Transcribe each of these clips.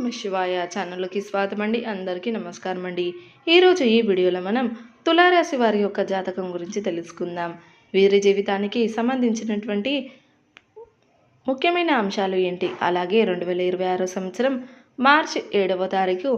నమ శివాయ ఛానల్కి స్వాగతం అండి. అందరికీ నమస్కారం అండి. ఈరోజు ఈ వీడియోలో మనం తులారాశి వారి యొక్క జాతకం గురించి తెలుసుకుందాం. వీరి జీవితానికి సంబంధించినటువంటి ముఖ్యమైన అంశాలు ఏంటి, అలాగే 2026 సంవత్సరం మార్చి 7వ తారీఖు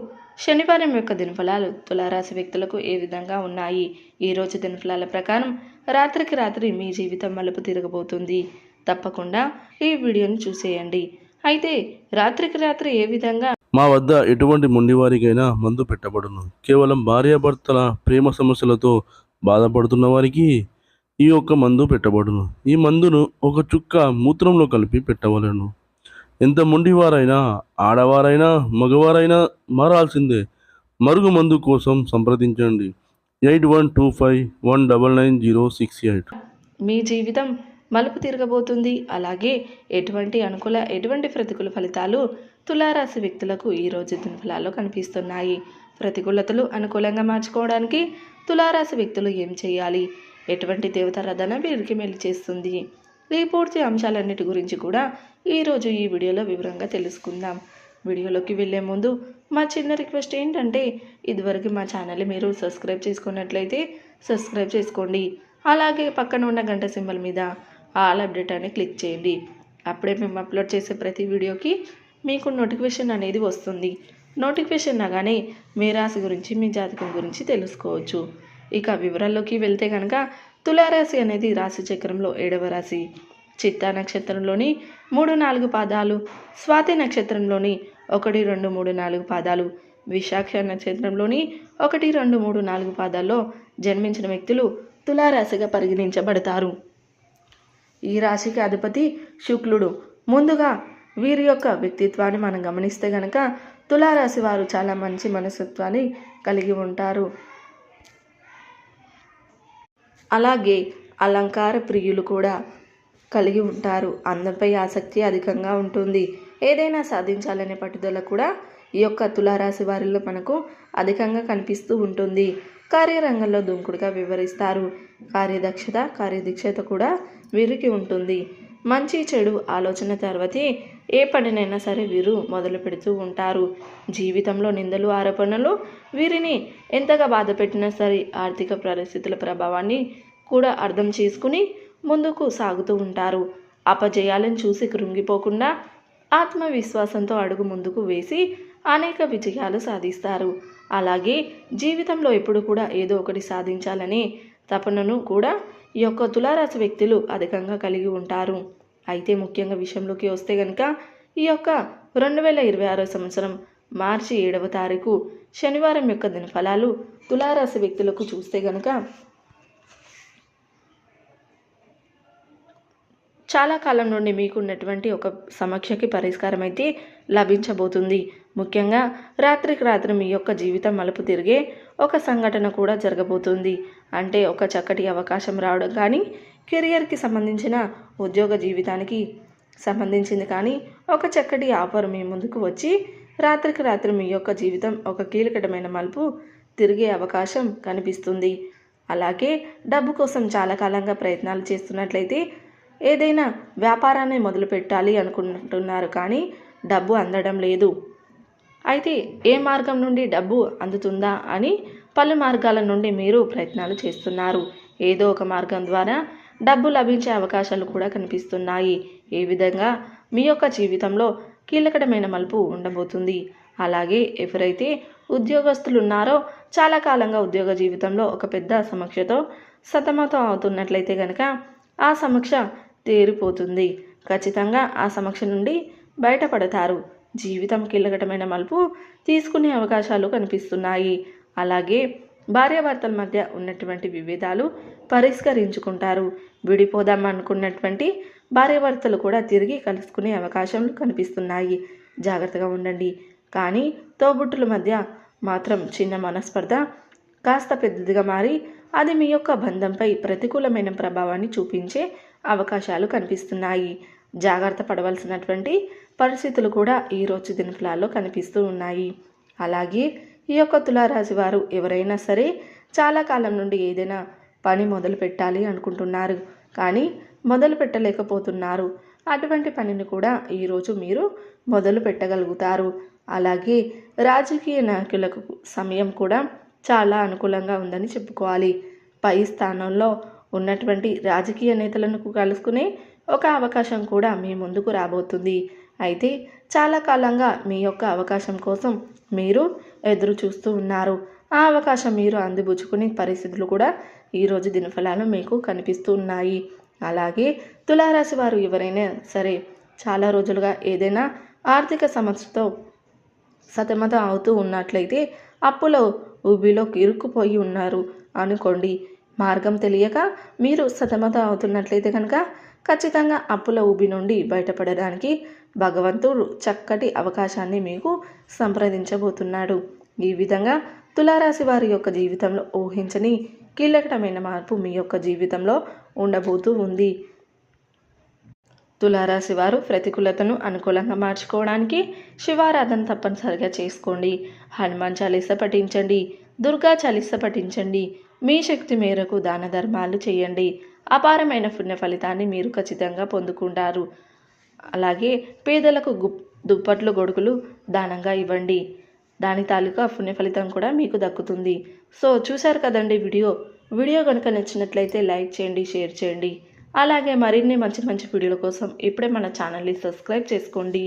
శనివారం యొక్క దినఫలాలు తులారాశి వ్యక్తులకు ఏ విధంగా ఉన్నాయి. ఈరోజు దినఫలాల ప్రకారం రాత్రికి రాత్రి మీ జీవితం మలుపు తిరగబోతుంది. తప్పకుండా ఈ వీడియోని చూసేయండి. అయితే రాత్రికి రాత్రి ఏ విధంగా మా వద్ద ఎటువంటి మొండివారికైనా మందు పెట్టబడును. కేవలం భార్యాభర్తల ప్రేమ సమస్యలతో బాధపడుతున్న వారికి ఈ యొక్క మందు పెట్టబడును. ఈ మందును ఒక చుక్క మూత్రంలో కలిపి పెట్టవలను. ఎంత మొండివారైనా, ఆడవారైనా, మగవారైనా మారాల్సిందే. మరుగు మందు కోసం సంప్రదించండి 8125199068. మీ జీవితం మలుపు తిరగబోతుంది. అలాగే ఎటువంటి ప్రతికూల ఫలితాలు తులారాశి వ్యక్తులకు ఈరోజు దినఫలాల్లో కనిపిస్తున్నాయి. ప్రతికూలతలు అనుకూలంగా మార్చుకోవడానికి తులారాశి వ్యక్తులు ఏం చేయాలి, ఎటువంటి దేవతారాధన వీరికి మేలు చేస్తుంది, ఈ పూర్తి అంశాలన్నిటి గురించి కూడా ఈరోజు ఈ వీడియోలో వివరంగా తెలుసుకుందాం. వీడియోలోకి వెళ్ళే ముందు మా చిన్న రిక్వెస్ట్ ఏంటంటే, ఇదివరకు మా ఛానల్ని మీరు సబ్స్క్రైబ్ చేసుకున్నట్లయితే సబ్స్క్రైబ్ చేసుకోండి. అలాగే పక్కన ఉన్న గంట సింబల్ మీద ఆల్ అప్డేట్ అని క్లిక్ చేయండి. అప్పుడే మేము అప్లోడ్ చేసే ప్రతి వీడియోకి మీకు నోటిఫికేషన్ అనేది వస్తుంది. నోటిఫికేషన్ రాగానే మీ రాశి గురించి, మీ జాతకం గురించి తెలుసుకోవచ్చు. ఇక వివరాల్లోకి వెళ్తే కనుక తులారాశి అనేది రాశి చక్రంలో 7వ రాశి. చిత్తా నక్షత్రంలోని 3-4 పాదాలు, స్వాతి నక్షత్రంలోని 1, 2, 3, 4 పాదాలు, విశాఖ నక్షత్రంలోని 1, 2, 3, 4 పాదాల్లో జన్మించిన వ్యక్తులు తులారాశిగా పరిగణించబడతారు. ఈ రాశికి అధిపతి శుక్రుడు. ముందుగా వీరి యొక్క వ్యక్తిత్వాన్ని మనం గమనిస్తే కనుక తులారాశి వారు చాలా మంచి మనస్తత్వాన్ని కలిగి ఉంటారు. అలాగే అలంకార ప్రియులు కూడా కలిగి ఉంటారు. అందంపై ఆసక్తి అధికంగా ఉంటుంది. ఏదైనా సాధించాలనే పట్టుదల కూడా ఈ యొక్క తులారాశి వారిలో మనకు అధికంగా కనిపిస్తూ ఉంటుంది. కార్యరంగంలో దూకుడుగా వివరిస్తారు. కార్యదీక్షత కూడా వీరికి ఉంటుంది. మంచి చెడు ఆలోచన తర్వాతే ఏ పనినైనా సరే వీరు మొదలు పెడుతూ ఉంటారు. జీవితంలో నిందలు, ఆరోపణలు వీరిని ఎంతగా బాధ పెట్టినా సరే ఆర్థిక పరిస్థితుల ప్రభావాన్ని కూడా అర్థం చేసుకుని ముందుకు సాగుతూ ఉంటారు. అపజయాలను చూసి కృంగిపోకుండా ఆత్మవిశ్వాసంతో అడుగు ముందుకు వేసి అనేక విజయాలు సాధిస్తారు. అలాగే జీవితంలో ఎప్పుడు కూడా ఏదో ఒకటి సాధించాలనే తపనను కూడా ఈ యొక్క తులారాశి వ్యక్తులు అధికంగా కలిగి ఉంటారు. అయితే ముఖ్యంగా విషయంలోకి వస్తే కనుక ఈ యొక్క 2026 సంవత్సరం మార్చి 7వ తారీఖు శనివారం యొక్క దినఫలాలు తులారాశి వ్యక్తులకు చూస్తే కనుక చాలా కాలం నుండి మీకున్నటువంటి ఒక సమస్యకి పరిష్కారం అయితే లభించబోతుంది. ముఖ్యంగా రాత్రికి రాత్రి మీ యొక్క జీవితం మలుపు తిరిగే ఒక సంఘటన కూడా జరగబోతుంది. అంటే ఒక చక్కటి అవకాశం రావడం కానీ, కెరియర్కి సంబంధించిన ఉద్యోగ జీవితానికి సంబంధించింది కానీ ఒక చక్కటి ఆఫర్ మీ ముందుకు వచ్చి రాత్రికి రాత్రి మీ యొక్క జీవితం ఒక కీలకమైన మలుపు తిరిగే అవకాశం కనిపిస్తుంది. అలాగే డబ్బు కోసం చాలా కాలంగా ప్రయత్నాలు చేస్తున్నట్లయితే ఏదైనా వ్యాపారాన్ని మొదలు పెట్టాలి అనుకుంటున్నారు కానీ డబ్బు అందడం లేదు. అయితే ఏ మార్గం నుండి డబ్బు అందుతుందా అని పలు మార్గాల నుండి మీరు ప్రయత్నాలు చేస్తున్నారు. ఏదో ఒక మార్గం ద్వారా డబ్బు లభించే అవకాశాలు కూడా కనిపిస్తున్నాయి. ఏ విధంగా మీ యొక్క జీవితంలో కీలకమైన మలుపు ఉండబోతుంది. అలాగే ఎవరైతే ఉద్యోగస్తులు ఉన్నారో చాలా కాలంగా ఉద్యోగ జీవితంలో ఒక పెద్ద సమస్యతో సతమతం అవుతున్నట్లయితే కనుక ఆ సమస్య తీరిపోతుంది. ఖచ్చితంగా ఆ సమస్య నుండి బయటపడతారు. జీవితం కీలకమైన మలుపు తీసుకునే అవకాశాలు కనిపిస్తున్నాయి. అలాగే భార్యాభర్తల మధ్య ఉన్నటువంటి విభేదాలు పరిష్కరించుకుంటారు. విడిపోదాం అనుకున్నటువంటి భార్యాభర్తలు కూడా తిరిగి కలుసుకునే అవకాశాలు కనిపిస్తున్నాయి. జాగ్రత్తగా ఉండండి. కానీ తోబుట్టుల మధ్య మాత్రం చిన్న మనస్పర్ధ కాస్త పెద్దదిగా మారి అది మీ యొక్క బంధంపై ప్రతికూలమైన ప్రభావాన్ని చూపించే అవకాశాలు కనిపిస్తున్నాయి. జాగ్రత్త పడవలసినటువంటి పరిస్థితులు కూడా ఈరోజు దినఫలాల్లో కనిపిస్తూ ఉన్నాయి. అలాగే ఈ యొక్క తులారాశి వారు ఎవరైనా సరే చాలా కాలం నుండి ఏదైనా పని మొదలు పెట్టాలి అనుకుంటున్నారు కానీ మొదలు పెట్టలేకపోతున్నారు. అటువంటి పనిని కూడా ఈరోజు మీరు మొదలు పెట్టగలుగుతారు. అలాగే రాజకీయ నాయకులకు సమయం కూడా చాలా అనుకూలంగా ఉందని చెప్పుకోవాలి. పై స్థానంలో ఉన్నటువంటి రాజకీయ నేతలను కలుసుకునే ఒక అవకాశం కూడా మీ ముందుకు రాబోతుంది. అయితే చాలా కాలంగా మీ యొక్క అవకాశం కోసం మీరు ఎదురు చూస్తూ ఉన్నారు. ఆ అవకాశం మీరు అందిపుచ్చుకునే పరిస్థితులు కూడా ఈరోజు దినఫలాలు మీకు కనిపిస్తూ ఉన్నాయి. అలాగే తులారాశి వారు ఎవరైనా సరే చాలా రోజులుగా ఏదైనా ఆర్థిక సమస్యతో సతమతం అవుతూ ఉన్నట్లయితే అప్పులో ఊబిలో ఇరుక్కుపోయి ఉన్నారు అనుకోండి. మార్గం తెలియక మీరు సతమతం అవుతున్నట్లయితే కనుక ఖచ్చితంగా అప్పుల ఊబి నుండి బయటపడడానికి భగవంతుడు చక్కటి అవకాశాన్ని మీకు సంప్రదించబోతున్నాడు. ఈ విధంగా తులారాశి వారి యొక్క జీవితంలో ఊహించని కీలకమైన మార్పు మీ యొక్క జీవితంలో ఉండబోతూ ఉంది. తులారాశి వారు ప్రతికూలతను అనుకూలంగా మార్చుకోవడానికి శివారాధన తప్పనిసరిగా చేసుకోండి. హనుమాన్ చాలీస పఠించండి. దుర్గా చాలీస పఠించండి. మీ శక్తి మేరకు దాన ధర్మాలు చేయండి. అపారమైన పుణ్య ఫలితాన్ని మీరు ఖచ్చితంగా పొందుకుంటారు. అలాగే పేదలకు దుప్పట్లు గొడుగులు దానంగా ఇవ్వండి. దాని తాలూకా పుణ్య ఫలితం కూడా మీకు దక్కుతుంది. సో చూశారు కదండి వీడియో కనుక నచ్చినట్లయితే లైక్ చేయండి, షేర్ చేయండి. అలాగే మరిన్ని మంచి మంచి వీడియోల కోసం ఇప్పుడే మన ఛానల్ని సబ్స్క్రైబ్ చేసుకోండి.